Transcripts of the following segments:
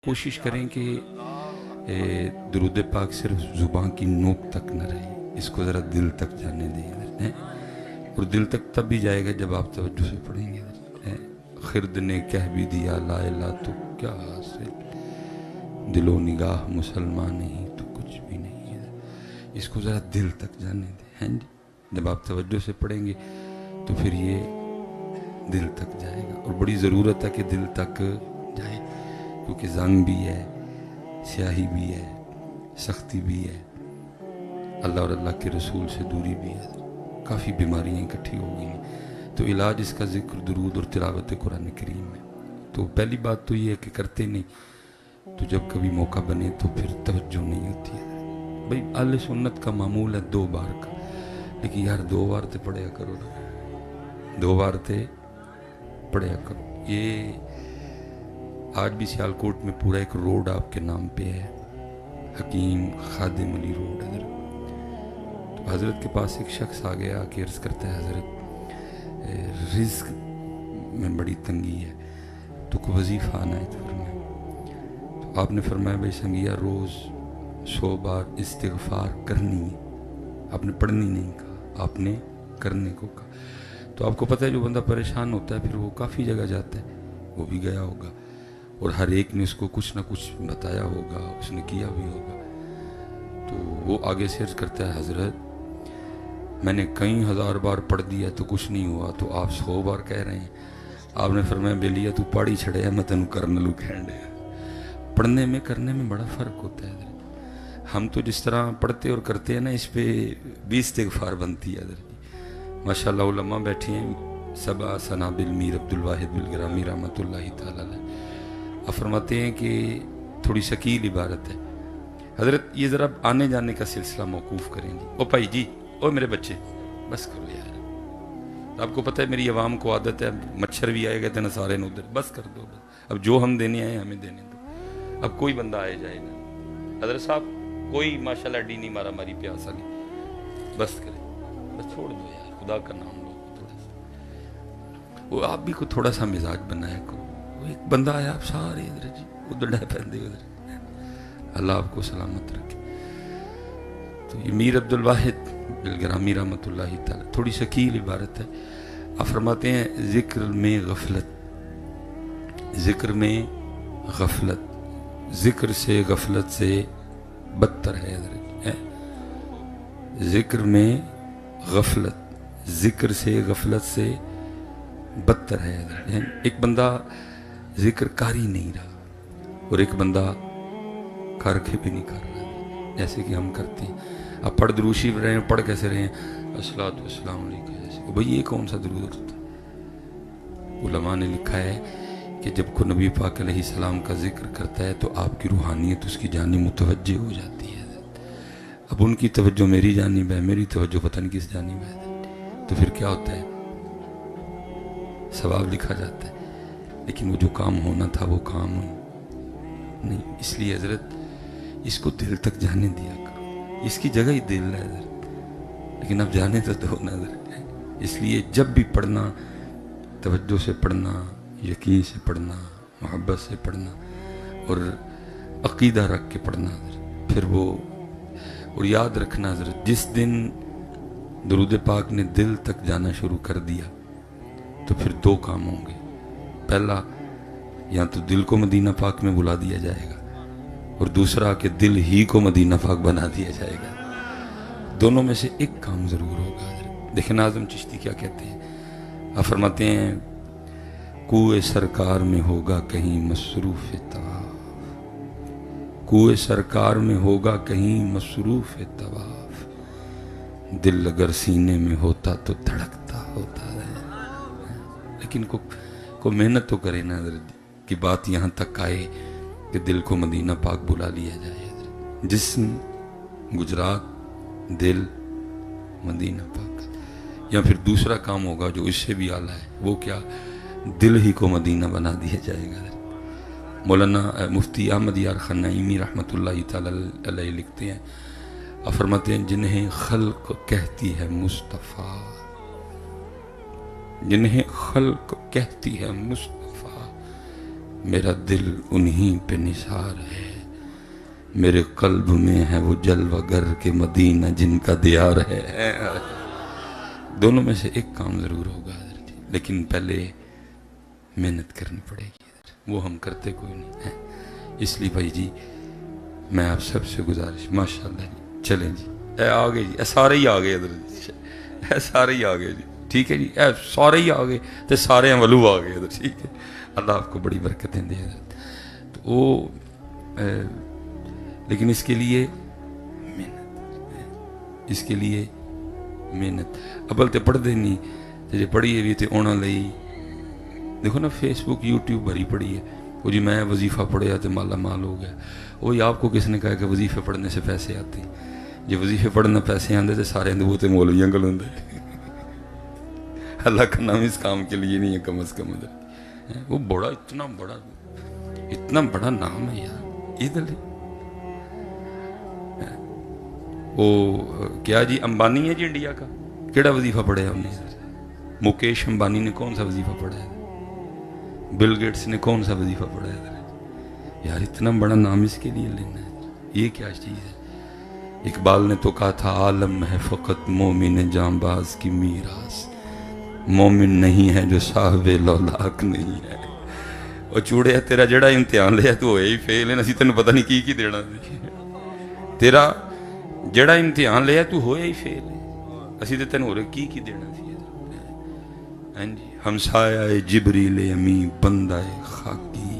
کوشش کریں کہ درود پاک صرف زبان کی نوک تک نہ رہے، اس کو ذرا دل تک جانے دیں، اور دل تک تب بھی جائے گا جب آپ توجہ سے پڑھیں گے۔ خرد نے کہہ بھی دیا لا الہ تو کیا حاصل، دل و نگاہ مسلمان نہیں تو کچھ بھی نہیں ہے، اس کو ذرا دل تک جانے دیں۔ جب آپ توجہ سے پڑھیں گے تو پھر یہ دل تک جائے گا، اور بڑی ضرورت ہے کہ دل تک جائے، کیونکہ زنگ بھی ہے، سیاہی بھی ہے، سختی بھی ہے، اللہ اور اللہ کے رسول سے دوری بھی ہے، کافی بیماریاں اکٹھی ہو گئی ہیں، تو علاج اس کا ذکر درود اور تلاوت قرآن کریم ہے۔ تو پہلی بات تو یہ ہے کہ کرتے نہیں، تو جب کبھی موقع بنے تو پھر توجہ نہیں ہوتی ہے۔ بھئی اہل سنت کا معمول ہے 2 بار کا، لیکن یار 2 بار تے پڑھیا کرو نا، 2 بار تے پڑھیا کرو۔ یہ آج بھی سیالکوٹ میں پورا ایک روڈ آپ کے نام پہ ہے، حکیم خادم علی روڈ ہے۔ تو حضرت کے پاس ایک شخص آ گیا کہ عرض کرتا ہے حضرت رزق میں بڑی تنگی ہے، تو کوئی وظیفہ آنا ہے تو فرمایا۔ تو آپ نے فرمایا بھائی سنگیا روز 100 بار استغفار کرنی ہے، آپ نے پڑھنی نہیں کہا، آپ نے کرنے کو کہا۔ تو آپ کو پتہ ہے جو بندہ پریشان ہوتا ہے پھر وہ کافی جگہ جاتا ہے، وہ بھی گیا ہوگا اور ہر ایک نے اس کو کچھ نہ کچھ بتایا ہوگا، اس نے کیا بھی ہوگا۔ تو وہ آگے سے عرض کرتا ہے حضرت میں نے کئی ہزار بار پڑھ دیا تو کچھ نہیں ہوا، تو آپ 100 بار کہہ رہے ہیں۔ آپ نے فرمایا بیلیا تو پاڑی چھڑے ہے، میں تینوں کرنے لوں کھینڈے۔ پڑھنے میں کرنے میں بڑا فرق ہوتا ہے حضرت۔ ہم تو جس طرح پڑھتے اور کرتے ہیں نا، اس پہ 20 استغفار بنتی ہے حضرت۔ ماشاءاللہ علماء بیٹھے ہیں، سبا سنابل میر عبدالواحد بالگرامی رحمۃ اللہ تعالی علیہ، آپ فرماتے ہیں کہ تھوڑی شکیل عبارت ہے حضرت، یہ ذرا آنے جانے کا سلسلہ موقوف کریں جی۔ او بھائی جی، او میرے بچے بس کرو یار، آپ کو پتہ ہے میری عوام کو عادت ہے، مچھر بھی آئے گا تو سارے نے ادھر، بس کر دو بس، اب جو ہم دینے آئے ہمیں دینے دو، اب کوئی بندہ آئے جائے گا حضرت صاحب، کوئی ماشاءاللہ ڈی نہیں مارا ماری پیاسا نہیں، بس کرے، بس چھوڑ دو یار، خدا کا نام لو تھوڑا سا، وہ آپ بھی کو تھوڑا سا مزاج بنایا کرو۔ ایک بندہ آیا آپ سارے ادھر جی ادھر ڈہ پہندے ادھر، اللہ آپ کو سلامت رکھے۔ تو یہ میر عبدالواحد بالگرامی رحمۃ اللہ تعالی، تھوڑی شکیل عبارت ہے۔ آپ فرماتے ہیں ذکر میں غفلت، ذکر میں غفلت، ذکر سے غفلت سے بدتر ہے حضرت، ذکر میں غفلت، ذکر سے غفلت سے بدتر ہے حضرت۔ ایک بندہ ذکر کر ہی نہیں رہا اور ایک بندہ کر کے بھی نہیں کر رہا، جیسے کہ ہم کرتے ہیں۔ آپ پڑھ دروشی رہے ہیں، پڑھ کیسے رہے ہیں الصلوۃ والسلام علیکم، جیسے بھئی یہ کون سا درود ہوتا ہے؟ علماء نے لکھا ہے کہ جب کوئی نبی پاک علیہ السلام کا ذکر کرتا ہے تو آپ کی روحانیت اس کی جانب متوجہ ہو جاتی ہے۔ اب ان کی توجہ میری جانب ہے، میری توجہ پتہ نہیں کس جانب ہے، تو پھر کیا ہوتا ہے؟ ثواب لکھا جاتا ہے، لیکن وہ جو کام ہونا تھا وہ کام نہیں۔ اس لیے حضرت اس کو دل تک جانے دیا کرو، اس کی جگہ ہی دل ہے حضرت، لیکن اب جانے تو دو نا حضرت۔ اس لیے جب بھی پڑھنا توجہ سے پڑھنا، یقین سے پڑھنا، محبت سے پڑھنا اور عقیدہ رکھ کے پڑھنا حضرت، پھر وہ، اور یاد رکھنا حضرت جس دن درود پاک نے دل تک جانا شروع کر دیا تو پھر 2 کام ہوں گے۔ پہلا، یا تو دل کو مدینہ پاک میں بلا دیا جائے گا، اور دوسرا کہ دل ہی کو مدینہ پاک بنا دیا جائے گا۔ دونوں میں سے ایک کام ضرور ہوگا حضرت۔ دیکھیں ناظم چشتی کیا کہتے ہیں، آپ فرماتے ہیں کوئے سرکار میں ہوگا کہیں مصروف طواف، کوئے سرکار میں ہوگا کہیں مصروف طواف، دل اگر سینے میں ہوتا تو دھڑکتا ہوتا ہے۔ لیکن کو محنت تو کرے نا حضرت کہ بات یہاں تک آئے کہ دل کو مدینہ پاک بلا لیا جائے حضرت۔ جسم گجرات، دل مدینہ پاک۔ یا پھر دوسرا کام ہوگا جو اس سے بھی اعلیٰ ہے، وہ کیا؟ دل ہی کو مدینہ بنا دیا جائے گا حضرت۔ مولانا مفتی احمد یار خان نعیمی رحمۃ اللہ تعالی علیہ لکھتے ہیں، آپ فرماتے ہیں جنہیں خلق کہتی ہے مصطفیٰ، جنہیں خلق کہتی ہے مصطفیٰ، میرا دل انہیں پہ نثار ہے، میرے قلب میں ہے وہ جلوہ گر کے مدینہ جن کا دیار ہے۔ دونوں میں سے ایک کام ضرور ہوگا حضرت جی، لیکن پہلے محنت کرنی پڑے گی حضرت، وہ ہم کرتے کوئی نہیں ہے۔ اس لیے بھائی جی میں آپ سب سے گزارش، ماشاءاللہ جی چلیں جی، اے آگے جی، اے سارے ہی آگے حضرت جی، اے سارے ہی آگے جی، ٹھیک ہے جی، اے سارے ہی آگے تو سارے ہیں ولو آگے حضرت، ٹھیک ہے، اللہ آپ کو بڑی برکتیں دے حضرت۔ تو وہ لیکن اس کے لیے محنت، اس کے لیے محنت ابل تے پڑھ دے نہیں تے پڑھی بھی تے اونا لئی دیکھو نا فیس بک یوٹیوب بھری پڑی ہے، وہ جی میں وظیفہ پڑھیا تو مالا مال ہو گیا۔ وہی آپ کو کس نے کہا کہ وظیفے پڑھنے سے پیسے آتے ہیں؟ جی وظیفے پڑھنا پیسے آندے تو سارے اندر وہ تے مولوی انکل ہوندے۔ اللہ کا نام اس کام کے لیے نہیں ہے کم از کم ادھر، وہ بڑا اتنا بڑا نام ہے یار ادھر۔ وہ کیا جی امبانی ہے جی انڈیا کا، کیڑا وظیفہ پڑھا ہم نے؟ مکیش امبانی نے کون سا وظیفہ پڑھا ہے؟ بل گیٹس نے کون سا وظیفہ پڑھا ہے؟ یار اتنا بڑا نام اس کے لیے لینا ہے، یہ کیا چیز ہے؟ اقبال نے تو کہا تھا عالم ہے فقط مومن جانباز کی میراث، مومن نہیں ہے جو صاحب لولاک نہیں ہے۔ اور چوڑے تیرا جڑا امتحان لیا تو ہوئے ہی فیل ہے، اسی تینوں پتہ نہیں کی دینا سی، تیرا جڑا امتحان لیا تو ہوئے ہی فیل ہے، اسی تے تینوں ہو رہے کی دینا سی۔ ہمسایہ جبریل امی بندہ خاکی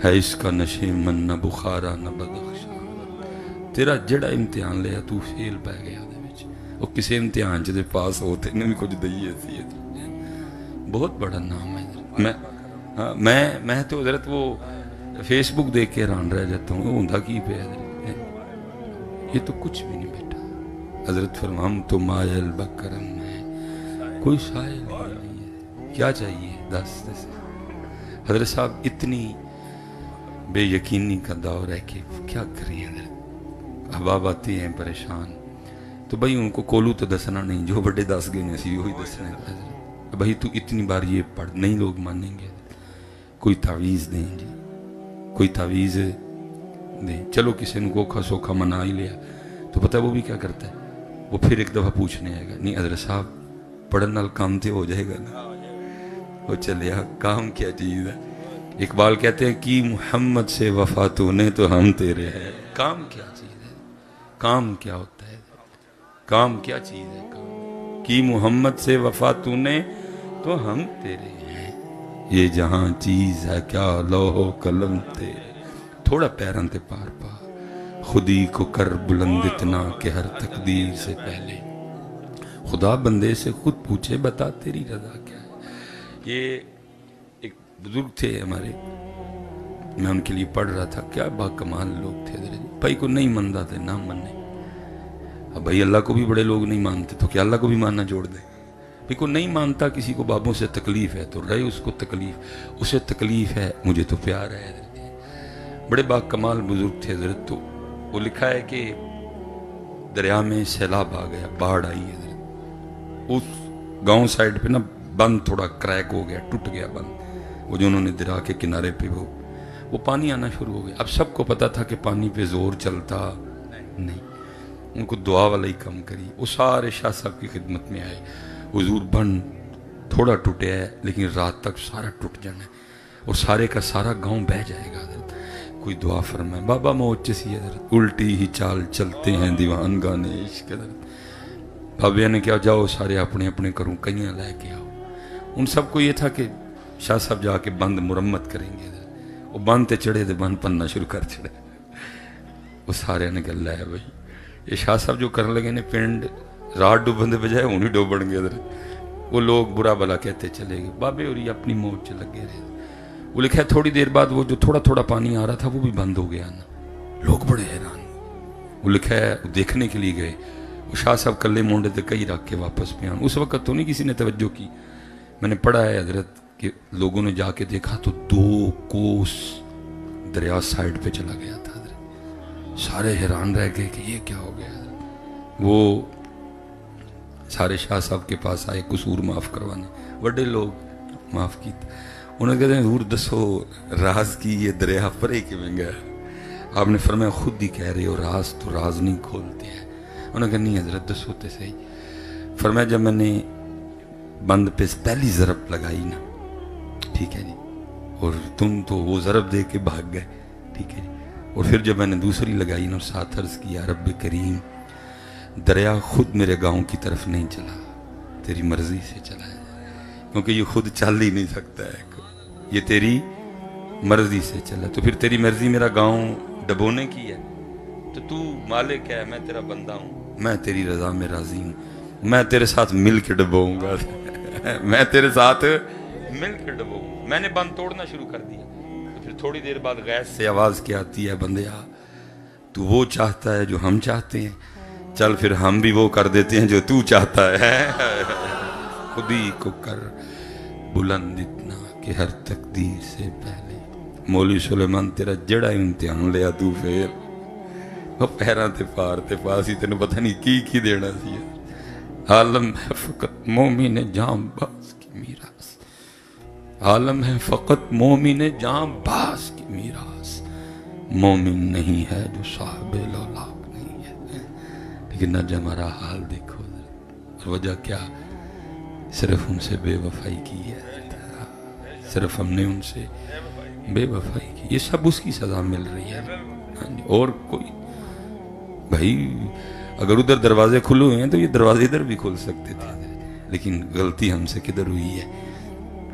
ہے، اس کا نشے من نہ بخارا نہ بدخشا، تیرا جڑا امتحان لیا تو فیل پہ گیا دے وچ، وہ کسی امتحان چ پاس ہوتے نے بھی کچھ دئیے سی۔ بہت بڑا نام ہے۔ میں تو حضرت وہ فیس بک دیکھ کے حیران رہ جاتا ہوں، ہوندا کی پہ حضرت، یہ تو کچھ بھی نہیں بیٹا۔ حضرت فرمام تو مائل بکرم ہے، کوئی سائل نہیں ہے، کیا چاہیے دس حضرت صاحب؟ اتنی بے یقینی کا دور ہے کہ کیا کریں حضرت، احباب آتے ہیں پریشان، تو بھائی ان کو کولو تو دسنا نہیں، جو بڑے دس گئے ہیں سی وہی دسنا ہے حضرت، بھائی تو اتنی بار یہ پڑھ، نہیں لوگ مانیں گے، کوئی تعویذ دیں جی، کوئی تعویذ دیں، چلو کسی نے کوکھا سوکھا منا ہی لیا تو پتہ ہے وہ بھی کیا کرتا ہے، وہ پھر ایک دفعہ پوچھنے آئے گا، نہیں حضرت صاحب پڑھن نال کام تے ہو جائے گا نا، وہ چلیا کام کیا چیز ہے۔ اقبال کہتے ہیں کہ محمد سے وفا تو نے تو ہم تیرے ہیں، کام کیا چیز ہے، کام کیا ہوتا ہے، کام کیا چیز ہے، کام کہ محمد سے وفا تو نے تو ہم تیرے ہیں، یہ جہاں چیز ہے کیا لوح و قلم تیرے، تھوڑا پیران تے پار پا، خودی کو کر بلند اتنا کہ ہر تقدیر سے پہلے خدا بندے سے خود پوچھے بتا تیری رضا کیا ہے۔ یہ ایک بزرگ تھے ہمارے، میں ان کے لیے پڑھ رہا تھا، کیا با کمال لوگ تھے، بھائی کو نہیں مانتا تھے نہ ماننے، اب بھائی اللہ کو بھی بڑے لوگ نہیں مانتے تو کیا اللہ کو بھی ماننا جوڑ دیں؟ بھائی کو نہیں مانتا، کسی کو بابوں سے تکلیف ہے تو رہے اس کو تکلیف، اسے تکلیف ہے مجھے تو پیار ہے حضرت۔ بڑے با کمال بزرگ تھے حضرت، تو وہ لکھا ہے کہ دریا میں سیلاب آ گیا، باڑھ آئی حضرت، اس گاؤں سائڈ پہ نا بند تھوڑا کریک ہو گیا، ٹوٹ گیا بند، وہ جو انہوں نے دریا کے کنارے پہ وہ پانی آنا شروع ہو گیا۔ اب سب کو پتا تھا کہ پانی پہ زور چلتا نہیں، ان کو دعا والا ہی کم کری، وہ سارے شاہ صاحب کی خدمت میں آئے، حضور بند تھوڑا ٹوٹیا ہے لیکن رات تک سارا ٹوٹ جانا ہے اور سارے کا سارا گاؤں بہ جائے گا حضرت، کوئی دعا فرمائے۔ بابا موچ سی حضرت، الٹی ہی چال چلتے ہیں دیوان گانے عشق حضرت، بابیا نے کیا جاؤ سارے اپنے اپنے کروں کئیاں لے کے آؤ۔ ان سب کو یہ تھا کہ شاہ صاحب جا کے بند مرمت کریں گے، وہ بند تے چڑھے تے بند پننا شروع کر چڑھے، وہ سارے نے گل ہے بھائی یہ شاہ صاحب جو کرنے لگے نے پنڈ رات ڈوبن دے بجائے انہی ڈوبن گے حضرت، وہ لوگ برا بلا کہتے چلے گئے، بابے اور یہ اپنی موت چ لگے رہے۔ وہ لکھا ہے تھوڑی دیر بعد وہ جو تھوڑا تھوڑا پانی آ رہا تھا وہ بھی بند ہو گیا نا، لوگ بڑے حیران، وہ لکھا ہے دیکھنے کے لیے گئے، وہ شاہ صاحب کلے مونڈے تے کئی رکھ کے واپس پہ آن، اس وقت تو نہیں کسی نے توجہ کی، میں نے پڑھا ہے حضرت کہ لوگوں نے جا کے دیکھا تو 2 کوس دریا سائڈ پہ چلا گیا تھا حضرت، سارے حیران رہ گئے کہ یہ کیا ہو گیا حضرت۔ وہ سارے شاہ صاحب کے پاس آئے قصور معاف کروانے، بڑے لوگ معاف کی، انہوں نے کہتے ہیں حضور دسو راز کی یہ دریا پرے کیویں گیا؟ آپ نے فرمایا خود ہی کہہ رہے ہو راز تو راز نہیں کھولتے ہیں۔ انہوں نے کہا نہیں حضرت دسو تے صحیح۔ فرمایا جب میں نے بند پہ پہلی ضرب لگائی نا، ٹھیک ہے جی، اور تم تو وہ ضرب دے کے بھاگ گئے، ٹھیک ہے جی، اور پھر جب میں نے دوسری لگائی نا اور ساتھ عرض کیا رب کریم دریا خود میرے گاؤں کی طرف نہیں چلا، تیری مرضی سے چلا ہے، کیونکہ یہ خود چل ہی نہیں سکتا ہے، یہ تیری مرضی سے چلا، تو پھر تیری مرضی میرا گاؤں ڈبونے کی ہے، تو مالک ہے، میں تیرا بندہ ہوں، میں تیری رضا میں راضی ہوں، میں تیرے ساتھ مل کے ڈبوؤں گا میں تیرے ساتھ مل کے ڈبوؤں۔ میں نے بند توڑنا شروع کر دیا، تو پھر تھوڑی دیر بعد غیث سے آواز کیا آتی ہے بندیا تو وہ چاہتا ہے جو ہم چاہتے ہیں، چل پھر ہم بھی وہ کر دیتے ہیں جو تو چاہتا ہے خود ہی کو کر بلند اتنا کہ ہر تقدیر سے پہلے۔ مولوی سلیمان تیرا جڑا امتحان لیا تو پھر وہ پیران تے پار تے پاسی تینوں پتہ نہیں کی دینا سی۔ عالم ہے فقط مومن جام باز کی میراث، عالم ہے فقط مومن جام باز کی میراث، مومن نہیں ہے جو صاحب لولاک نہیں ہے۔ لیکن نہ جب ہمارا حال دیکھو، اور وجہ کیا؟ صرف ان سے بے وفائی کی ہے، صرف ہم نے ان سے بے وفائی کی، یہ سب اس کی سزا مل رہی ہے، اور کوئی بھائی اگر ادھر دروازے کھلے ہوئے ہیں تو یہ دروازے ادھر بھی کھل سکتے تھے، لیکن غلطی ہم سے کدھر ہوئی ہے؟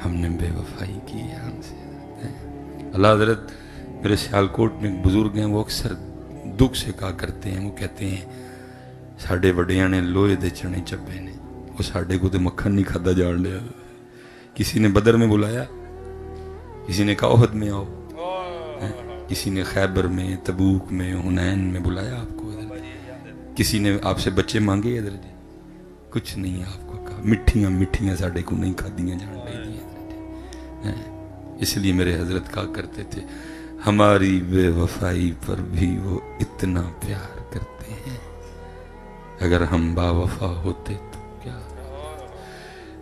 ہم نے بے وفائی کی ہے ہم سے۔ اللہ حضرت میرے سیالکوٹ میں ایک بزرگ ہیں، وہ اکثر دکھ سے کہا کرتے ہیں، وہ کہتے ہیں ساڑھے وڈیاں نے لوہے دے چنے چبے نے، وہ ساڑھے کو دے مکھن نہیں کھادا جان لیا۔ کسی نے بدر میں بلایا، کسی نے کہا احد میں آؤ، کسی نے خیبر میں، تبوک میں، حنین میں بلایا آپ کو، کسی نے آپ سے بچے مانگے ادھر جی، کچھ نہیں آپ کو کہا، مٹھیاں مٹھیاں ساڑھے کو نہیں کھادیاں جان لے۔ اس لیے میرے حضرت کہا کرتے تھے ہماری بے وفائی پر بھی وہ اتنا پیار کرتے ہیں، اگر ہم با وفا ہوتے تو کیا،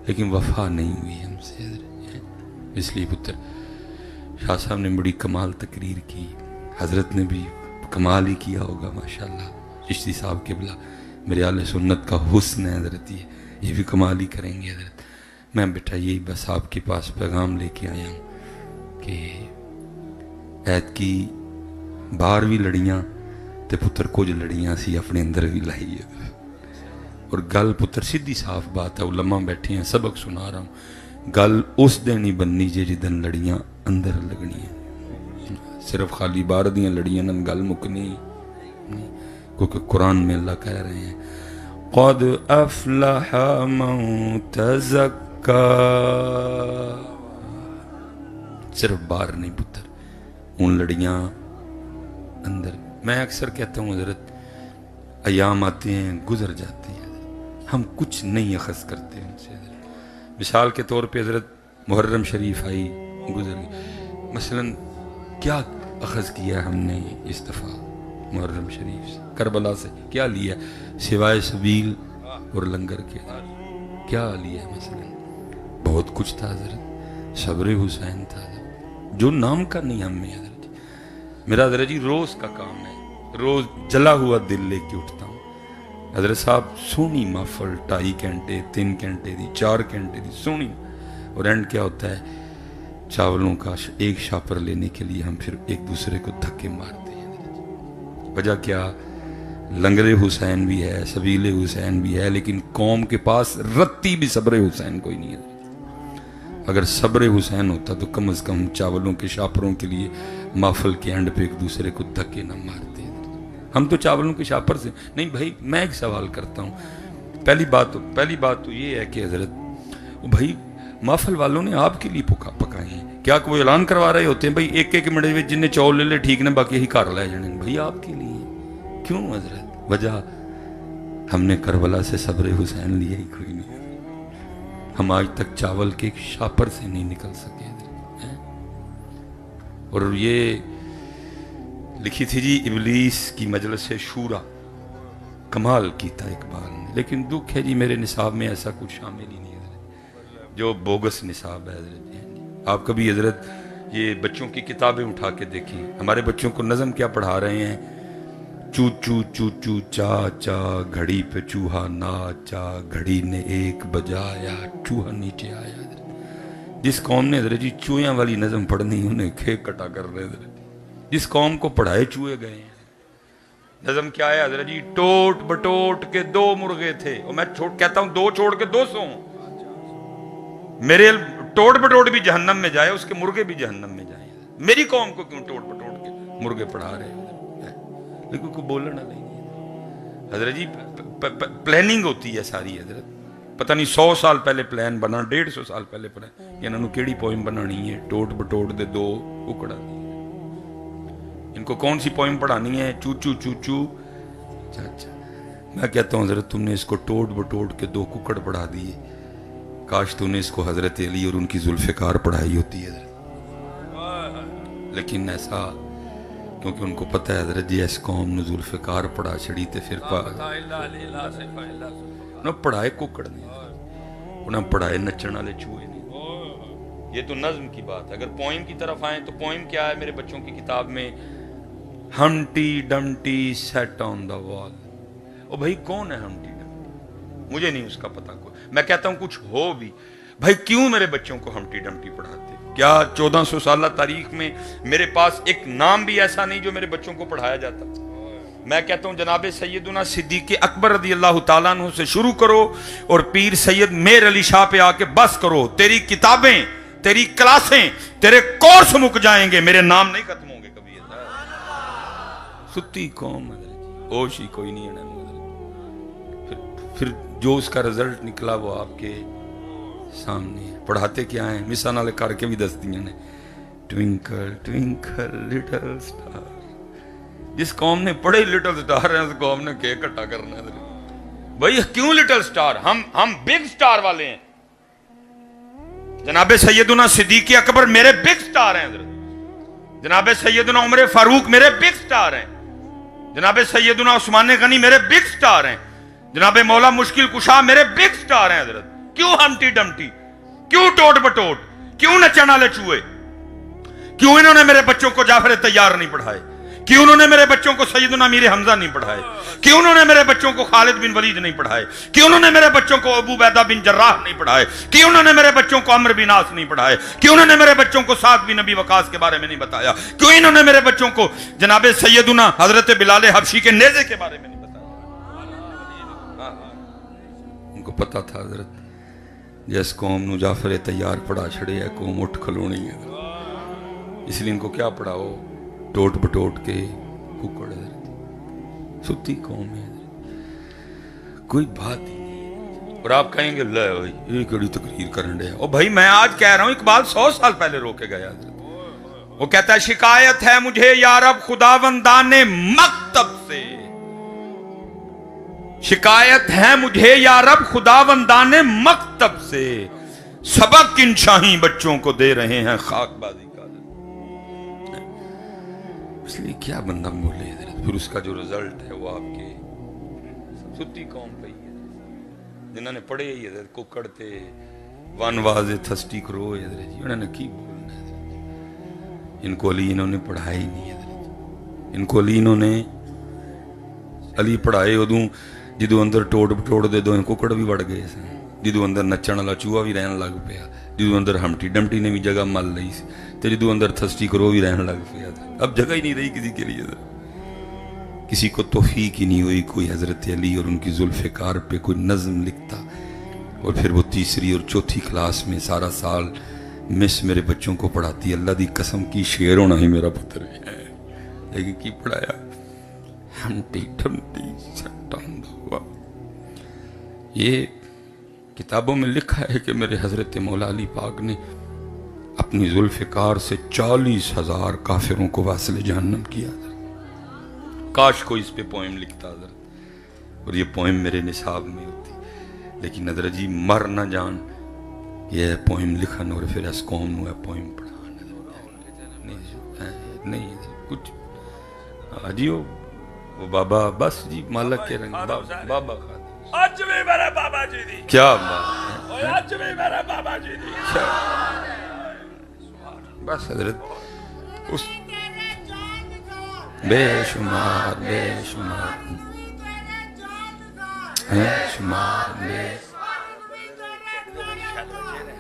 لیکن وفا نہیں ہوئی ہم سے حضرت۔ اس لیے پتر شاہ صاحب نے بڑی کمال تقریر کی، حضرت نے بھی کمال ہی کیا ہوگا ماشاءاللہ، چشتی صاحب قبلہ میرے اہل سنت کا حسن ہے حضرت، یہ بھی کمال ہی کریں گے حضرت۔ میں بیٹا یہی بس آپ کے پاس پیغام لے کے آیا ہوں کہ ایت کی باہر بھی لڑیاں تے پتر کچھ لڑیاں سی اپنے اندر بھی لائی ہے، اور گل پتر سیدھی صاف بات ہے، علماء بیٹھے ہیں سبق سنا رہا ہوں، گل اس دن ہی بننی جدن لڑیاں اندر لگنی ہیں، صرف خالی باہر دیاں لڑیاں نن گل مکنی نہیں، کیونکہ قرآن میں اللہ کہہ رہے ہیں قد افلح من تزکا، صرف باہر نہیں پتر، ان لڑیاں اندر۔ میں اکثر کہتا ہوں حضرت ایام آتے ہیں گزر جاتے ہیں، ہم کچھ نہیں اخذ کرتے ان سے حضرت۔ مثال کے طور پہ حضرت محرم شریف آئی گزر گئی، مثلا کیا اخذ کیا ہم نے اس دفعہ محرم شریف سے، کربلا سے کیا لیا سوائے سبیل اور لنگر کے؟ کیا لیا مثلا؟ بہت کچھ تھا حضرت، صبر حسین تھا حضرت، جو نام کا نہیں ہم میں حضرت۔ میرا حضرت جی روز کا کام ہے، روز جلا ہوا دل لے کے اٹھتا ہوں حضرت صاحب، سونی محفل 2.5 گھنٹے 3 گھنٹے دی 4 گھنٹے دی سونی، اور اینڈ کیا ہوتا ہے چاولوں کا ایک شاپر لینے کے لیے ہم پھر ایک دوسرے کو دھکے مارتے ہیں۔ وجہ کیا؟ لنگر حسین بھی ہے، سبیل حسین بھی ہے، لیکن قوم کے پاس رتی بھی صبر حسین کوئی نہیں ہے۔ اگر صبر حسین ہوتا تو کم از کم چاولوں کے شاپروں کے لیے محفل کے اینڈ پہ ایک دوسرے کو دھکے نہ مارتے۔ ہم تو چاولوں کے شاپر سے نہیں بھائی۔ میں ایک سوال کرتا ہوں، پہلی بات تو یہ ہے کہ حضرت بھائی محفل والوں نے آپ کے لیے پکائے ہیں، کیا کوئی اعلان کروا رہے ہوتے ہیں بھائی ایک منٹ میں جن نے چاول لے لے ٹھیک نے باقی ہی گھر لے جانے؟ بھائی آپ کے لیے کیوں حضرت؟ وجہ ہم نے کربلا سے صبر حسین لیا ہی کوئی نہیں، ہم آج تک چاول کے ایک شاپر سے نہیں نکل سکے۔ اور یہ لکھی تھی جی ابلیس کی مجلس شورا، کمال کیتا اقبال نے، لیکن دکھ ہے جی میرے نصاب میں ایسا کچھ شامل ہی نہیں ہے جو بوگس نصاب ہے حضرت جی۔ آپ کبھی حضرت یہ بچوں کی کتابیں اٹھا کے دیکھیں، ہمارے بچوں کو نظم کیا پڑھا رہے ہیں؟ چو چو چو چو چا چا گھڑی پہ چوہا ناچا، گھڑی نے ایک بجایا چوہا نیچے آیا۔ جس قوم نے حضرت جی چوہیاں والی نظم پڑھنی انہیں کھیک کٹا کر رہے حضرت، جس قوم کو پڑھائے چوہے گئے ہیں۔ نظم کیا ہے حضرت جی؟ ٹوٹ بٹوٹ کے 2 مرغے تھے، اور میں کہتا ہوں 2 چھوڑ کے 200 میرے ٹوٹ بٹوٹ بھی جہنم میں جائے، اس کے مرغے بھی جہنم میں جائیں۔ میری قوم کو کیوں ٹوٹ بٹوٹ کے مرغے پڑھا رہے ہیں؟ لیکن کوئی بولنا نہیں حضرت جی، پلاننگ ہوتی ہے ساری حضرت، پتہ نہیں 100 سال پہلے پلان بنا، 150 سال پہلے پلان، انہوں نے کیڑی پوئم بنانی ہے؟ ٹوٹ بٹوٹ دے 2 ککڑا دی۔ ان کو کون سی پوئم پڑھانی ہے؟ چو چو چو چو چاچا۔ میں کہتا ہوں حضرت تم نے اس کو ٹوٹ بٹوٹ کے 2 ککڑ پڑھا دیے، کاش تو نے اس کو حضرت علی اور ان کی ذوالفقار پڑھائی ہوتی ہے حضرت۔ لیکن ایسا کیونکہ ان کو پتہ ہے حضرت جی اس قوم نے ذوالفقار پڑھا چھڑی تے پھر انہوں پڑھائے ککڑ نہیں، انہوں پڑھائے نچن والے چوہے نہیں۔ یہ تو نظم کی بات ہے۔ اگر پوئم کی طرف آئیں تو پوئم کیا ہے میرے بچوں کی کتاب میں؟ ہمٹی ڈمٹی سیٹ آن دا وال۔ او بھائی کون ہے ہمٹی ڈمٹی؟ مجھے نہیں اس کا پتہ کوئی۔ میں کہتا ہوں کچھ ہو بھی بھائی، کیوں میرے بچوں کو ہمٹی ڈمٹی پڑھاتے؟ کیا 1400 سالہ تاریخ میں میرے پاس ایک نام بھی ایسا نہیں جو میرے بچوں کو پڑھایا جاتا؟ میں کہتا ہوں جناب سیدنا صدیق اکبر رضی اللہ تعالیٰ عنہ سے شروع کرو اور پیر سید میر علی شاہ پہ آ کے بس کرو، تیری کتابیں، تیری کلاسیں، تیرے کورس مک جائیں گے، میرے نام نہیں ختم ہوں گے کبھی۔ ستی قوم حضرت، ہوش ہی کوئی نہیں ہے۔ پھر جو اس کا رزلٹ نکلا وہ آپ کے سامنے ہے۔ پڑھاتے کیا ہیں؟ مثال نالے کر کے بھی دس دیاں نے، ٹوینکل ٹوینکل لٹل سٹار۔ جس قوم نے پڑھے لٹل سٹار ہیں اس قوم نے کیک کٹا کرنا ہے بھائی۔ کیوں لٹل سٹار؟ ہم بگ سٹار والے ہیں۔ جناب سیدنا صدیق اکبر میرے بگ سٹار ہیں حضرت، جناب سیدنا عمر فاروق میرے بگ سٹار ہیں، جناب سیدنا عثمان غنی میرے بگ سٹار ہیں، جناب مولا مشکل کشا میرے بگ سٹار ہیں حضرت۔ کیوں ہمٹی ڈمٹی؟ کیوں ٹوٹ بٹوٹ؟ کیوں نچن والے چوہے؟ کیوں انہوں نے میرے بچوں کو جعفر طیار نہیں پڑھائے؟ کیوں انہوں نے میرے بچوں کو سیدنا امیر حمزہ نہیں پڑھائے؟ کیوں انہوں نے میرے بچوں کو خالد بن ولید نہیں پڑھائے؟ کیوں انہوں نے میرے بچوں کو ابو عبیدہ بن جراح نہیں پڑھائے؟ کیوں انہوں نے میرے بچوں کو عمرو بن عاص نہیں پڑھائے؟ کیوں انہوں نے میرے بچوں کو سعد بن ابی وقاص کے بارے میں نہیں بتایا؟ کیوں انہوں نے میرے بچوں کو جناب سیدنا حضرت بلال حبشی کے نیزے کے بارے میں نہیں بتایا؟ ان کو پتا تھا حضرت جس قوم نو جعفر طیار پڑھا چھڑے ہے قوم اٹھ کھلونی ہے، اس لیے ان کو کیا پڑھاؤ؟ ٹوٹ بٹوٹ کے ککڑ حضرت، ستی قوم ہے حضرت، کوئی بات ہی نہیں۔ اور آپ کہیں گے لے بھائی یہ کڑی تقریر کرن دے، اور بھائی میں آج کہہ رہا ہوں اقبال 100 سال پہلے رو کے گیا حضرت۔ وہ کہتا ہے شکایت ہے مجھے یا رب خداوندان مکتب سے، شکایت ہے مجھے یا رب خداوندان مکتب سے، سبق ان شاہی بچوں کو دے رہے ہیں خاک بازی کا۔ اس لیے کیا بندہ بولے حضرت، پھر اس کا جو رزلٹ ہے وہ آپ کے ستی قوم پہ ہی ہے جنہوں نے پڑھے ہی حضرت ککڑ تے ون واز تھسٹی کرو حضرت جی، انہوں نے کی بولنا حضرت؟ ان کو علی انہوں نے پڑھائی نہیں حضرت، ان کو علی انہوں نے علی پڑھائے ادوں جدو اندر ٹوٹ بٹوڑ دے 2 ککڑ بھی وڑ گئے سن، جدو اندر نچن والا چوہا بھی رہن لگ پیا، جدو اندر ہمٹی ڈمٹی نے بھی جگہ مل لئی سی، تے جدو اندر تھسٹی کرو بھی رہن لگ پیا تھا۔ اب جگہ ہی نہیں رہی کسی کے لیے، کسی کو توفیق ہی نہیں ہوئی کوئی حضرت علی اور ان کی ذوالفقار پہ کوئی نظم لکھتا، اور پھر وہ 3 اور 4 کلاس میں سارا سال مس میرے بچوں کو پڑھاتی، اللہ دی قسم کی شعر ہونا ہی میرا پتر ہے، لیکن کی پڑھایا؟ ہمٹی ڈمٹی سیٹ آن دا وال۔ یہ کتابوں میں لکھا ہے کہ میرے حضرت مولا علی پاک نے اپنی ذوالفقار سے 40,000 کافروں کو واصل جہنم کیا۔ کاش کوئی اس پہ پوئم لکھتا حضرت، اور یہ پوئم میرے نصاب میں ہوتی، لیکن حضرت جی مر نہ جان یہ پوئم لکھن اور پھر اس قوم نو پوئم پڑھان نہیں کچھ جی۔ وہ بابا بس جی مالک کے رنگ بابا خادم، آج بھی میرے بابا جی دی، کیا بات ہے، آج بھی میرے بابا جی دی، بس حضرت اس بے شمار بے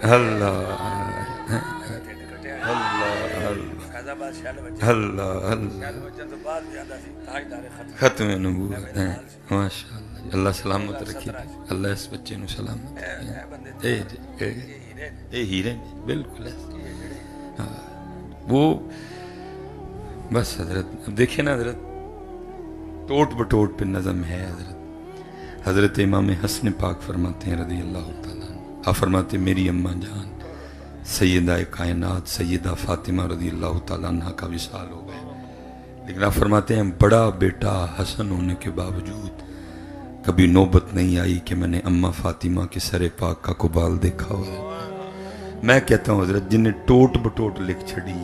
اللہ ختم نبوت ہے ماشاء اللہ. اللہ سلامت رکھے, اللہ اس بچے نو سلامت رکھے. اے ہیرے بالکل وہ بس حضرت. اب دیکھیں نا حضرت, ٹوٹ بٹوٹ پہ نظم ہے حضرت. حضرت امام حسن پاک فرماتے ہیں رضی اللہ تعالیٰ عنہ, آپ فرماتے ہیں میری اماں جان سیدہ کائنات سیدہ فاطمہ رضی اللہ تعالیٰ عنہ کا وصال ہو گئے, لیکن آپ فرماتے ہیں بڑا بیٹا حسن ہونے کے باوجود کبھی نوبت نہیں آئی کہ میں نے اماں فاطمہ کے سر پاک کا قبال دیکھا ہو. میں کہتا ہوں حضرت جنہیں ٹوٹ بٹوٹ لکھ چھڑی,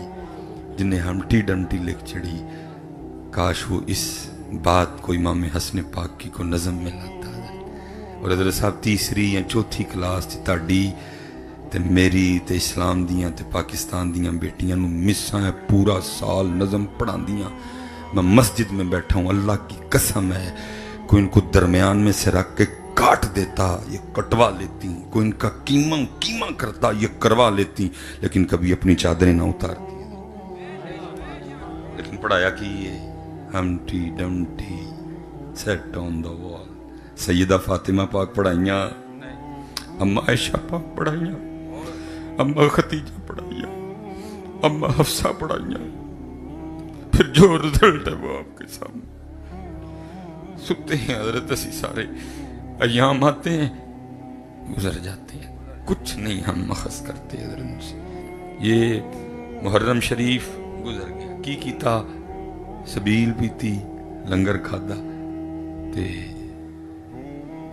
جنہیں ہمٹی ڈمٹی لکھ چھڑی, کاش وہ اس بات کو امام حسن پاک کی کو نظم میں لاتا. اور حضرت صاحب تیسری یا چوتھی کلاس تے تاڑی تے میری تے اسلام دیاں تے پاکستان دیاں بیٹیاں نو مساں ہے پورا سال نظم پڑھان دیاں. میں مسجد میں بیٹھا ہوں, اللہ کی قسم ہے کوئی ان کو درمیان میں سے رکھ کے کاٹ دیتا یہ کٹوا لیتی, کوئی ان کا کیمہ کرتا یہ کروا لیتی, لیکن کبھی اپنی چادریں نہ اتارتی. لیکن پڑھایا کہ یہ ہمٹی ڈمٹی سیٹ آن دا وال. سیدہ فاطمہ پاک پڑھائیاں, اماں عائشہ پاک پڑھائیاں, اماں خدیجہ پڑھائیاں, اماں حفصہ پڑھائیاں. پھر جو رزلٹ ہے وہ آپ کے سامنے. سنتے ہیں حضرت اسی سارے ایام آتے ہیں گزر جاتے ہیں, کچھ نہیں ہم مخص کرتے حضرت سے. یہ محرم شریف گزر گیا, کی کیتا سبیل پیتی لنگر کھادا تے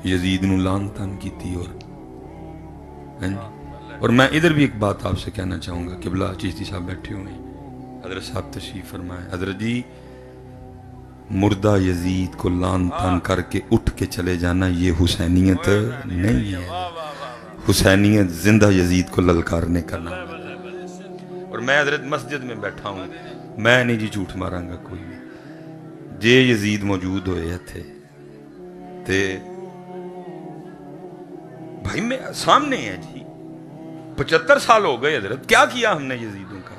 یزید نو لان تان کیتی. اور میں ادھر بھی ایک بات آپ سے کہنا چاہوں گا, قبلہ چشتی صاحب بیٹھے ہوئے ہیں, حضرت صاحب تشریف فرمائے. حضرت جی مردہ یزید کو لان تان کر کے اٹھ کے چلے جانا یہ حسینیت نہیں ہے. حسینیت زندہ یزید کو للکارنے کا نام ہے. اور میں حضرت مسجد میں بیٹھا ہوں, میں نہیں جی جھوٹ ماراں گا کوئی بھی. جے یزید موجود ہوئے تھے تے بھائی میں سامنے ہے جی, 75 سال ہو گئے حضرت, کیا کیا ہم نے یزیدوں کا.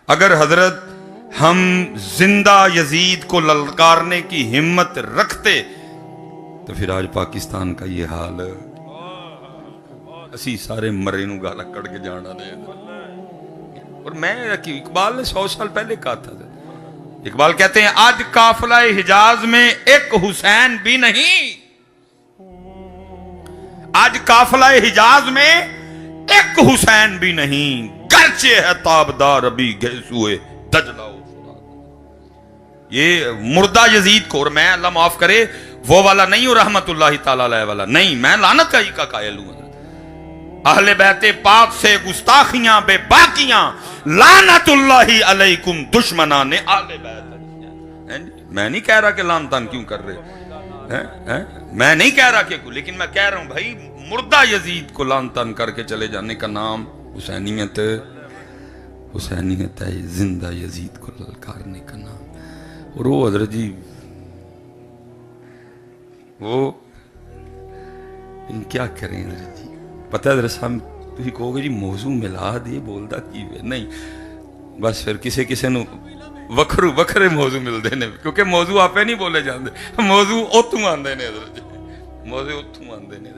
اگر حضرت ہم زندہ یزید کو للکارنے کی ہمت رکھتے تو پھر آج پاکستان کا یہ حال اسی سارے مرے نو گالا کڑ کے جانا دے. اور میں اقبال نے 100 سال پہلے کہا تھا, اقبال کہتے ہیں آج قافلہ حجاز میں ایک حسین بھی نہیں, آج قافلہ حجاز میں ایک حسین بھی نہیں, گرچہ ہے تابدار ابھی گیسوئے دجلہ. یہ مردہ یزید کو, اور میں اللہ معاف کرے وہ والا نہیں ہوں رحمت اللہ تعالیٰ علیہ والا نہیں, میں لعنت کا قائل ہوں. اہل بیت پاک سے گستاخیاں بے باقیاں لعنت اللہ علیکم دشمنان اہل بیت. میں نہیں کہہ رہا کہ لعن تان کیوں کر رہے, میں نہیں کہہ رہا کہ, لیکن میں کہہ رہا ہوں بھائی مردہ یزید کو لعن تان کر کے چلے جانے کا نام حسینیت ہے, زندہ یزید کو للکارنے کا نام. اور وہ حضرت جی وہ کیا کریں حضرت جی, پتہ ہے حضرت صاحب تھی کہو گے جی موضوع ملا دے بولدا کی نہیں, بس پھر کسے نو وکھرے موضوع ملتے ہیں, کیونکہ موضوع آپ نہیں بولے جاندے, موضوع اتوں آندے نے حضرت جی, موضوع اتوں آندے نے.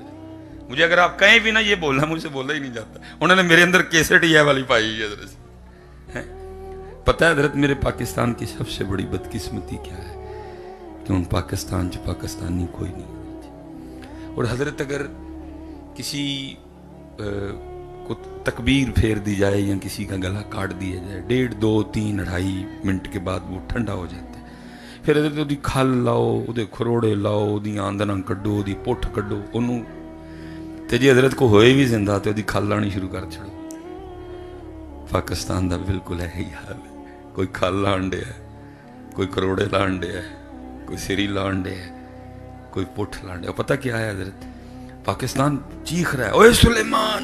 مجھے اگر آپ کہیں بھی نا یہ بولنا, مجھ سے بولا ہی نہیں جاتا. انہوں نے میرے اندر کیسٹ یہ والی پائی ہے حضرت. پتہ ہے حضرت میرے پاکستان کی سب سے بڑی بدقسمتی کیا ہے کہ ان پاکستان جو پاکستانی کوئی نہیں. اور حضرت اگر کسی کو تکبیر پھیر دی جائے یا کسی کا گلا کاٹ دیا جائے, 1.5 2 3 2.5 منٹ کے بعد وہ ٹھنڈا ہو جاتا ہے. پھر حضرت وہ دی کھال لاؤ, وہ دے کھروڑے لاؤ, وہ دی آندنا کڈو, وہ دی پوٹھ کڈو, انہوں تے جی حضرت کو ہوئے بھی زندہ تو وہ دی کھال لانی شروع کر چھڑو. پاکستان دا بالکل ہے ہی حال ہے, کوئی کھال لانڈے ہے, کوئی کروڑے لانڈے ہے, کوئی سری لانڈے ہے, کوئی پوٹھ لانڈے. اور پتہ کیا ہے حضرت, پاکستان چیخ رہا ہے اوے سلیمان,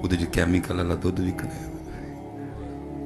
ਉਹਦੇ 'ਚ ਕੈਮੀਕਲ ਵਾਲਾ ਦੁੱਧ ਵਿਕਣਾ ਹੈ।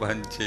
5-6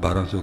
1200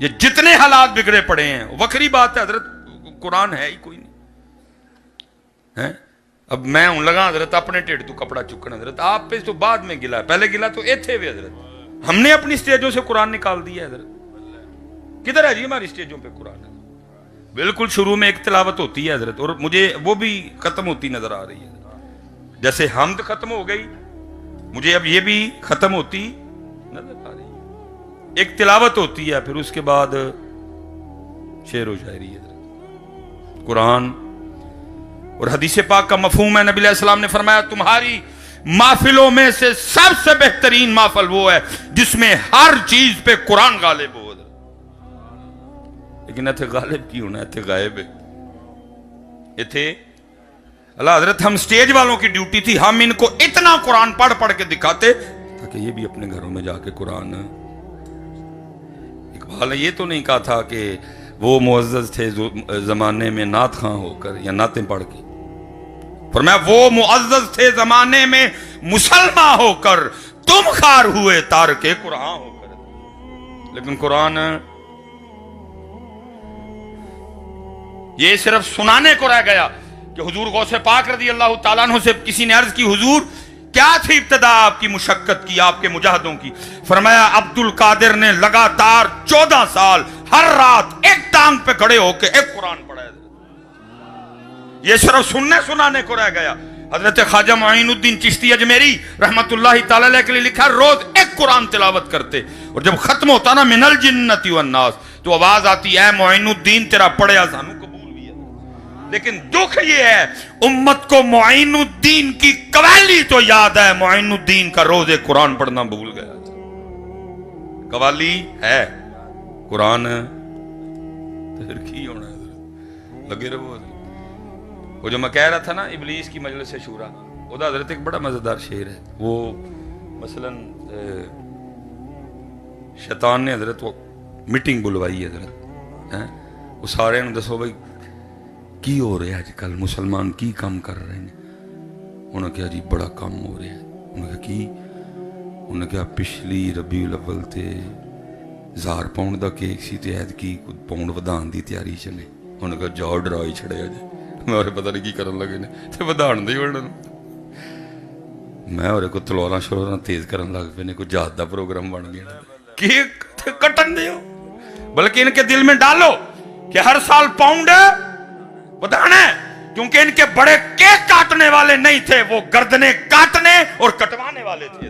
یہ جتنے حالات بگڑے پڑے ہیں وکری بات ہے حضرت، قرآن ہے ہی کوئی نہیں ہے۔ اب میں ہوں لگا حضرت اپنے ٹھیڈ تو کپڑا چکنا حضرت، آپ پہ تو بعد میں گلا ہے، پہلے گلا تو ایتھے بھی حضرت، ہم نے اپنی سٹیجوں سے قرآن نکال دیا ہے حضرت۔ کدھر ہے جی ہماری سٹیجوں پہ قرآن؟ بالکل شروع میں ایک تلاوت ہوتی ہے حضرت، اور مجھے وہ بھی ختم ہوتی نظر آ رہی ہے، جیسے حمد ختم ہو گئی مجھے اب یہ بھی ختم ہوتی نظر آ رہی ہے۔ ایک تلاوت ہوتی ہے، پھر اس کے بعد شعر و شاعری ہے حضرت۔ قرآن اور حدیث پاک کا مفہوم ہے، نبی علیہ السلام نے فرمایا تمہاری محفلوں میں سے سب سے بہترین محفل وہ ہے جس میں ہر چیز پہ قرآن غالب ہو۔ لیکن ایتھے غالب کی ہونا، ایتھے غائب ہے، ایتھے اللہ حضرت ہم سٹیج والوں کی ڈیوٹی تھی ہم ان کو اتنا قرآن پڑھ پڑھ کے دکھاتے تاکہ یہ بھی اپنے گھروں میں جا کے قرآن۔ اقبال نے یہ تو نہیں کہا تھا کہ وہ معزز تھے زمانے میں نعت خواں ہو کر یا نعتیں پڑھ کے، فرمایا وہ معزز تھے زمانے میں مسلمان ہو کر، تم خار ہوئے تارک قرآن ہو کر۔ لیکن قرآن یہ صرف سنانے کو رہ گیا کہ حضور غوث پاک رضی اللہ تعالیٰ عنہ سے کسی نے عرض کی حضور کیا تھی ابتدا آپ کی مشقت کی، آپ کے مجاہدوں کی؟ فرمایا عبد القادر نے لگاتار 14 سال ہر رات ایک ٹانگ پہ کھڑے ہو کے ایک قرآن پڑھا ہے۔ یہ صرف سننے سنانے کو رہ گیا۔ حضرت خواجہ معین الدین چشتی اجمیری رحمت اللہ تعالی علیہ کے لیے لکھا روز ایک قرآن تلاوت کرتے، اور جب ختم ہوتا نا من الجنت والناس تو آواز آتی اے معین الدین تیرا پڑھیا سانو قبول بھی ہے۔ لیکن دکھ یہ ہے امت کو معین الدین کی قوالی تو یاد ہے، معین الدین کا روز ایک قرآن پڑھنا بھول گیا۔ قوالی ہے قرآن پھر کی ہونا ہے، لگے رہو۔ وہ جو میں کہہ رہا تھا نا ابلیس کی مجلس شورا، وہ حضرت ایک بڑا مزیدار شعر ہے۔ وہ مثلا شیطان نے حضرت وہ میٹنگ بلوائی حضرت، وہ سارے نے دسو بھائی کی ہو رہا ہے آج کل مسلمان کی کام کر رہے ہیں؟ انہوں نے کہا جی بڑا کام ہو رہا ہے۔ انہوں نے کہا کی؟ انہوں نے کہا پچھلی ربیع الاول تے 1000 پاؤنڈ دا کیک سی تے عید کی پاؤنڈ ودان دی تیاری چلے۔ انہوں نے کہا جاؤ ڈرائی چھڑے جی، میں اور پتہ نہیں کی کرن لگے نے تے ودان دے انہوں میں اور کو تلواراں شلواراں تیز کرن لگ پے نے، کوئی جہاد دا پروگرام بن گیا۔ کیک کٹن دیو، بلکہ ان کے دل میں ڈالو کہ ہر سال پاؤنڈ ودانا ہے، کیونکہ ان کے بڑے کیک کاٹنے والے نہیں تھے، وہ گردنیں کاٹنے اور کٹوانے والے تھے۔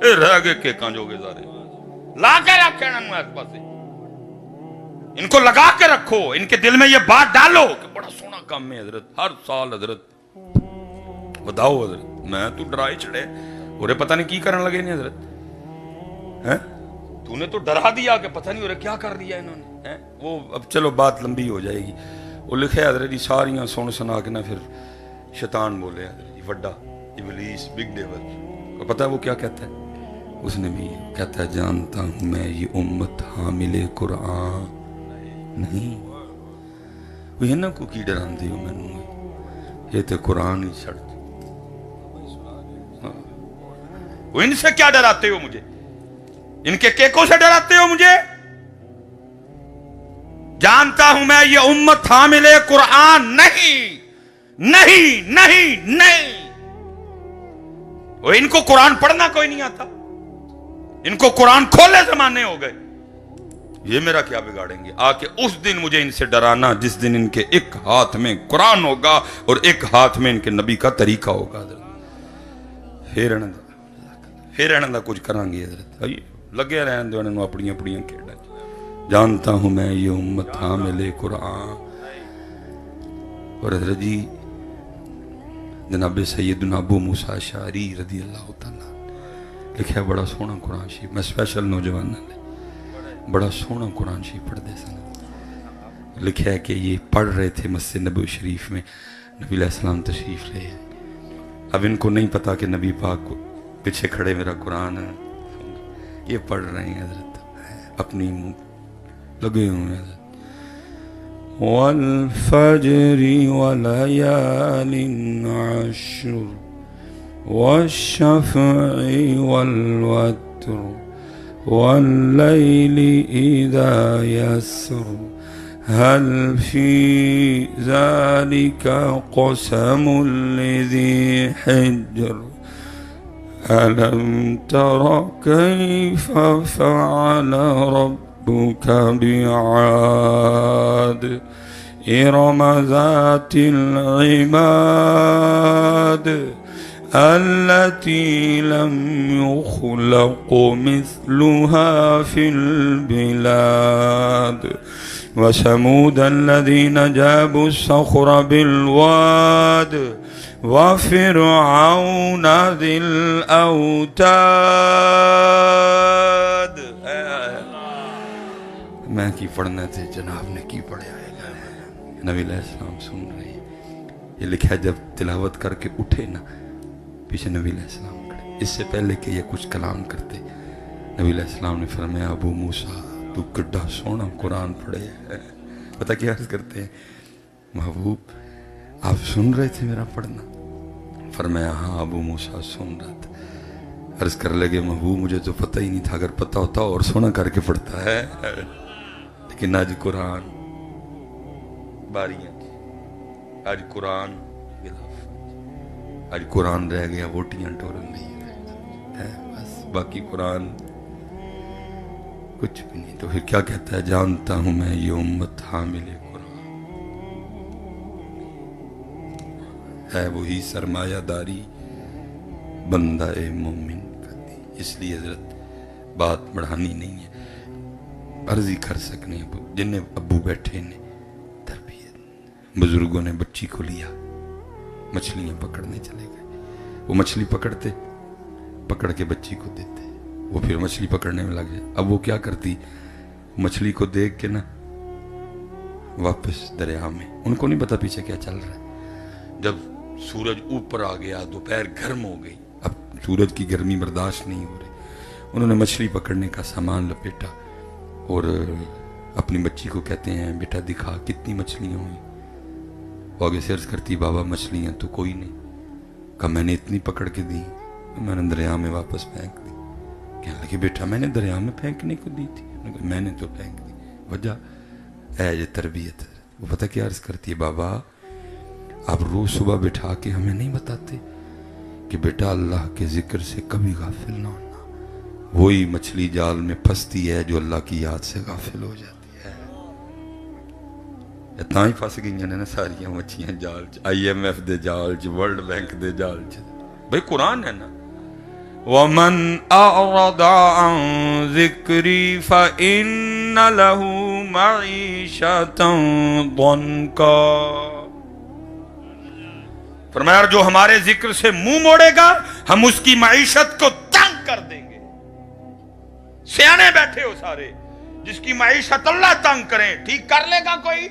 اے رہ گئے کیکاں جو گے سارے لا کے رکھے انہوں اس پاسے، ان کو لگا کے رکھو، ان کے دل میں یہ بات ڈالو کہ بڑا سونا کام ہے حضرت، ہر سال حضرت بتاؤ حضرت میں تو ڈرائی چھڑے اور پتہ نہیں کی کرن لگے نہیں حضرت، تو نے تو ڈرا دیا کہ پتہ نہیں ہو رہا کیا کر دیا انہوں نے۔ وہ اب چلو بات لمبی ہو جائے گی۔ وہ لکھے حضرت جی ساریاں سن سنا کے نا پھر شیطان بولے حضرت جی وڈا ابلیس بگ ڈیول، پتہ ہے وہ کیا کہتا ہے؟ اس نے بھی کہتا ہے جانتا ہوں میں یہ امت حامل قرآن نہیں، وہ یہ نہ کو کی ڈران دی ہو میں نے، یہ تے قرآن ہی چھڑ دی۔ وہ ان سے کیا ڈراتے ہو مجھے؟ ان کے کیکوں سے ڈراتے ہو مجھے؟ جانتا ہوں میں یہ امت حامل قرآن نہیں نہیں نہیں نہیں۔ وہ ان کو قرآن پڑھنا کوئی نہیں آتا، ان کو قرآن کھولے زمانے ہو گئے، یہ میرا کیا بگاڑیں گے؟ آ کے اس دن مجھے ان سے ڈرانا جس دن ان کے ایک ہاتھ میں قرآن ہوگا اور ایک ہاتھ میں ان کے نبی کا طریقہ ہوگا۔ پھر انہوں کچھ کریں گے حضرت، لگے رہن دو انہوں اپنی اپنی کھیڑا۔ جانتا ہوں میں یہ امت حامل قرآن۔ اور حضرت جی جناب سیدنا ابو موسیٰ اشعری رضی اللہ تعالیٰ لکھا ہے بڑا سونا قرآن شریف، میں اسپیشل نوجوان بڑا سونا قرآن شریف پڑھ دے سن۔ لکھا ہے کہ یہ پڑھ رہے تھے مسجد نبوی شریف میں، نبی علیہ السلام تشریف لے آئے۔ اب ان کو نہیں پتا کہ نبی پاک کو پیچھے کھڑے میرا قرآن ہے، یہ پڑھ رہے ہیں حضرت اپنی منہ لگے ہوئے ہیں۔ والفجر وليال عشر والشفع والوتر والليل إذا يسر هل في ذلك قسم لذي حجر ألم تر كيف فعل ربك بعاد إرم ذات العماد التي لم يخلق مثلها في البلاد وثمود الذين جابوا الصخر بالواد وفرعون ذي الأوتاد. میں کی پڑھنا تھے جناب نے کی پڑھا ہے. نبی علیہ السلام سن رہے ہیں. یہ لکھا ہے جب تلاوت کر کے اٹھے نا پیچھے نبی علیہ السلام کھڑے. اس سے پہلے کہ یہ کچھ کلام کرتے نبی علیہ السلام نے فرمایا ابو موسیٰ تو کڈا سونا قرآن پڑھے ہے. پتہ کیا عرض کرتے ہیں محبوب آپ سن رہے تھے میرا پڑھنا؟ فرمایا ہاں ابو موسیٰ سن رہا تھا. عرض کر لگے محبوب مجھے تو پتہ ہی نہیں تھا، اگر پتہ ہوتا اور سونا کر کے پڑھتا ہے. لیکن آج قرآن باریاں، آج قرآن آج قرآن رہ گیا ووٹیاں ٹورن نہیں ہے بس، باقی قرآن کچھ بھی نہیں. تو پھر کیا کہتا ہے جانتا ہوں میں یہ امت حامل قرآن ہے وہی سرمایہ داری بندہ مومن کا دی. اس لیے حضرت بات بڑھانی نہیں ہے، عرض ہی کر سکنے ہیں. جنہیں ابو بیٹھے نے تربیت، بزرگوں نے بچی کو لیا مچھلیاں پکڑنے چلے گئے. وہ مچھلی پکڑتے پکڑ کے بچی کو دیتے، وہ پھر مچھلی پکڑنے میں لگ جائے. اب وہ کیا کرتی مچھلی کو دیکھ کے نا واپس دریا میں، ان کو نہیں پتا پیچھے کیا چل رہا ہے. جب سورج اوپر آ گیا دوپہر گرم ہو گئی، اب سورج کی گرمی برداشت نہیں ہو رہی. انہوں نے مچھلی پکڑنے کا سامان لپیٹا اور اپنی بچی کو کہتے ہیں بیٹا دکھا کتنی مچھلیاں ہوئی. وہ آگے سے عرض کرتی بابا مچھلیاں تو کوئی نہیں. کہا میں نے اتنی پکڑ کے دی، میں نے دریا میں واپس پھینک دی. کہنے لگے بیٹا میں نے دریا میں پھینکنے کو دی تھی. میں نے تو پھینک دی. وجہ ہے یہ تربیت. وہ پتہ کیا عرض کرتی ہے بابا آپ روز صبح بٹھا کے ہمیں نہیں بتاتے کہ بیٹا اللہ کے ذکر سے کبھی غافل نہ ہونا. وہی مچھلی جال میں پھنستی ہے جو اللہ کی یاد سے غافل ہو جاتی ہے. اتنا ہی پھنس گئی ہیں نا ساریاں مچھلیاں جال چ، آئی ایم ایف دے جال چ، ورلڈ بینک دے جال چ. بھئی قرآن ہے نا وَمَنْ أَعْرَضَ عَنْ ذِكْرِي فَإِنَّ لَهُ مَعِيشَةً ضَنْكًا. فرمایا جو ہمارے ذکر سے منہ موڑے گا ہم اس کی معیشت کو تنگ کر دیں گے. سیانے بیٹھے ہو سارے، جس کی معیشت اللہ تنگ کریں ٹھیک کر لے گا کوئی؟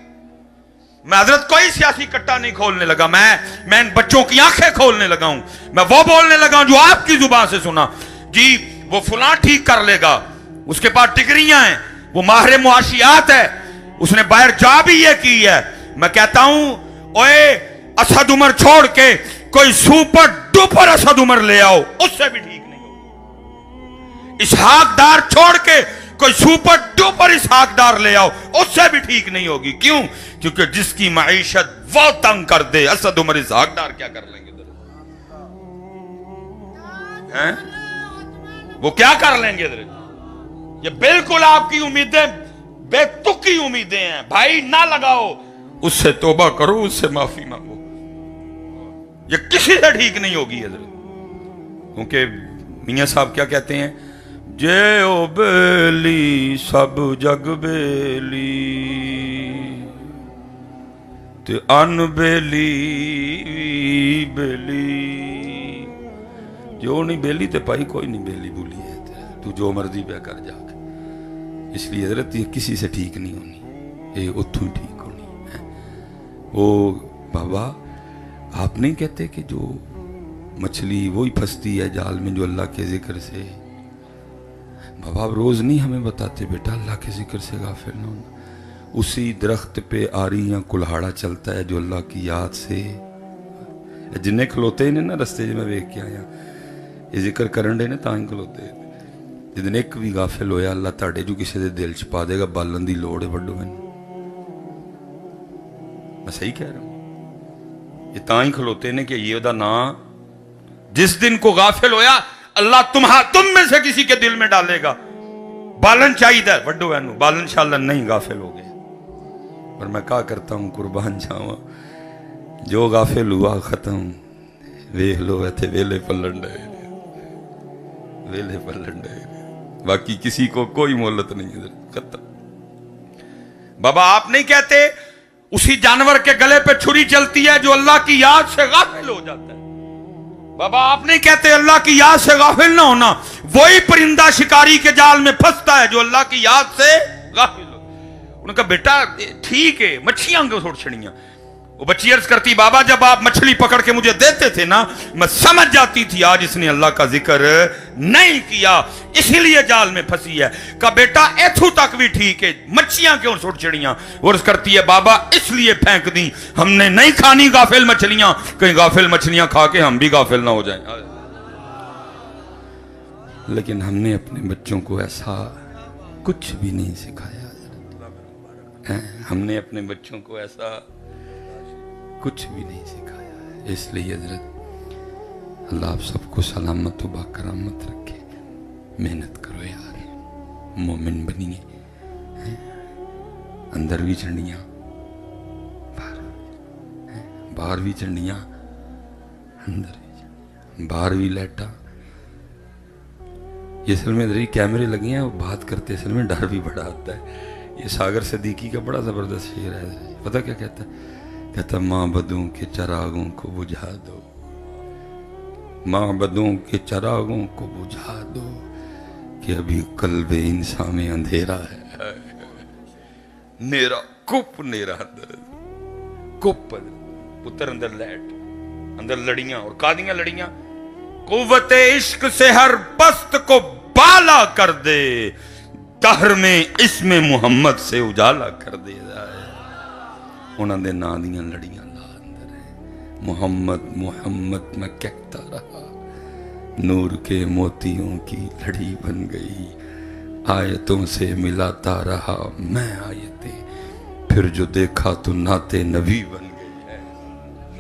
میں حضرت کوئی سیاسی کٹا نہیں کھولنے لگا، میں ان بچوں کی آنکھیں کھولنے لگا ہوں. میں وہ بولنے لگا ہوں جو آپ کی زبان سے سنا. جی وہ فلاں ٹھیک کر لے گا، اس کے پاس ڈگریاں ہیں، وہ ماہر معاشیات ہے، اس نے باہر جا بھی یہ کی ہے. میں کہتا ہوں اوئے اسد عمر چھوڑ کے کوئی سپر ڈوپر اسد عمر لے آؤ، اس سے بھی ٹھیک نہیں ہوگی. اسحاق ڈار چھوڑ کے کوئی سپر ڈوپر اسحاق ڈار لے آؤ، اس سے بھی ٹھیک نہیں ہوگی. کیوں؟ کیونکہ جس کی معیشت وہ تنگ کر دے اسد عمر اسحاق ڈار کیا کر لیں گے؟ وہ کیا کر لیں گے؟ یہ بالکل آپ کی امیدیں بے تکی امیدیں ہیں. بھائی نہ لگاؤ، اس سے توبہ کرو، اس سے معافی مانگو. یہ کسی سے ٹھیک نہیں ہوگی حضرت. کیونکہ میاں صاحب کیا کہتے ہیں جے او بیلی سب جگ بیلی تے ان بیلی بیلی. جو نہیں بیلی تے پائی کوئی نہیں بیلی بولی ہے. تو جو مرضی پہ کر جا کے. اس لیے حضرت یہ کسی سے ٹھیک نہیں ہونی، یہ اتھوں ہی ٹھیک ہونی ہے. وہ بابا آپ نہیں کہتے کہ جو مچھلی وہی پھنستی ہے جال میں جو اللہ کے ذکر سے. بابا آپ روز نہیں ہمیں بتاتے بیٹا اللہ کے ذکر سے غافل نہ ہونا. اسی درخت پہ آری یا کلہاڑا چلتا ہے جو اللہ کی یاد سے. جنہیں کھلوتے ہیں نا رستے میں ویک کے آیا یہ ذکر کرن دے نے تاں کھلوتے جدن ایک بھی غافل ہویا اللہ تاڑے جو کسی دے دل چ پا دے گا بالن دی لوڑ ہے وڈو میں صحیح کہہ رہا ہوں. یہ تاں ہی کھلوتے نے کہ یہ دا نام جس دن کو غافل ہویا اللہ تم میں سے کسی کے دل میں ڈالے گا بالن چاہیے دا وڈو ہے بالن انشاءاللہ نہیں غافل ہو گئے. پر میں کہا کرتا ہوں قربان جاواں جو غافل ہوا ختم ویکھ لو ایتھے ویلے پلن ڈے ویلے پلن ڈے باقی کسی کو کوئی مہلت نہیں ہے ختم. بابا آپ نہیں کہتے اسی جانور کے گلے پہ چھری چلتی ہے جو اللہ کی یاد سے غافل ہو جاتا ہے. بابا آپ نہیں کہتے اللہ کی یاد سے غافل نہ ہونا وہی پرندہ شکاری کے جال میں پھنستا ہے جو اللہ کی یاد سے غافل ہو. انہوں نے کہا بیٹا ٹھیک ہے مچھلیاں کو چھوڑ چھڑیاں. وہ بچی عرض کرتی بابا جب آپ مچھلی پکڑ کے مجھے دیتے تھے نا میں سمجھ جاتی تھی آج اس نے اللہ کا ذکر نہیں کیا اسی لیے جال میں پھنسی ہے. کہا بیٹا ایتھو تک بھی ٹھیک ہے مچھلیاں کیوں چھوڑ چھڑیاں. وہ عرض کرتی ہے بابا اس لیے پھینک دی ہم نے نہیں کھانی غافل مچھلیاں کہیں غافل مچھلیاں کھا کے ہم بھی غافل نہ ہو جائیں. لیکن ہم نے اپنے بچوں کو ایسا کچھ بھی نہیں سکھایا. ہم نے اپنے بچوں کو ایسا کچھ بھی نہیں سکھایا. اس لیے حضرت اللہ آپ سب کو سلامت و باکرامت رکھے. محنت کرو یار مومن بنیے. اندر بھی چنڈیاں باہر بھی چنڈیاں اندر بھی چنڈیاں باہر بھی لیٹا. یہ اصل میں ادھر کیمرے لگے ہیں وہ بات کرتے اصل میں ڈر بھی بڑا آتا ہے. یہ ساگر صدیقی کا بڑا زبردست شعر ہے. پتہ کیا کہتا ہے کہتا معبدوں کے چراغوں کو بجھا دو معبدوں کے چراغوں کو بجھا دو کہ ابھی قلب انسان میں اندھیرا ہے. نیرا کپ نیرا کپ پتر اندر لیٹ اندر لڑیاں اور قادیاں لڑیاں. قوت عشق سے ہر پست کو بالا کر دے دہر میں اسم محمد سے اجالا کر دے. انہاں دے نا دیاں لڑیاں لا اندر ہے محمد محمد میں کہتا رہا نور کے موتیوں کی لڑی بن گئی آیتوں سے ملاتا رہا میں آیتیں پھر جو دیکھا تو ناتے نبی بن گئی ہے.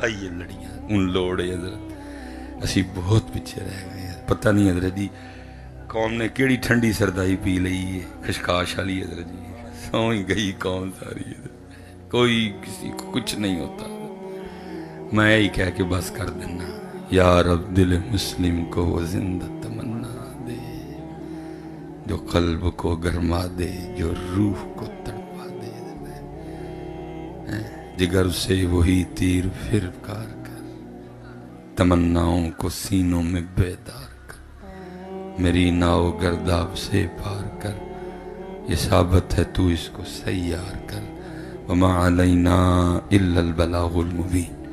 آئیے لڑیاں ان لوڑے حضرت اسی بہت پیچھے رہ گئے ہیں. پتہ نہیں حضرت جی قوم نے کیڑی ٹھنڈی سردائی پی لئی ہے خشخاش والی حضرت جی سوئی گئی قوم ساری حضرت. کوئی کسی کو کچھ نہیں ہوتا. میں یہی کہہ کے بس کر دینا یا رب دل مسلم کو وہ زندہ تمنا دے جو قلب کو گرما دے جو روح کو تڑپا دے. جگر سے وہی تیر پھر کار کر تمناؤں کو سینوں میں بیدار کر میری ناؤ گرداب سے پار کر یہ ثابت ہے تو اس کو سیار کر وما علینا الا البلاغ المبین.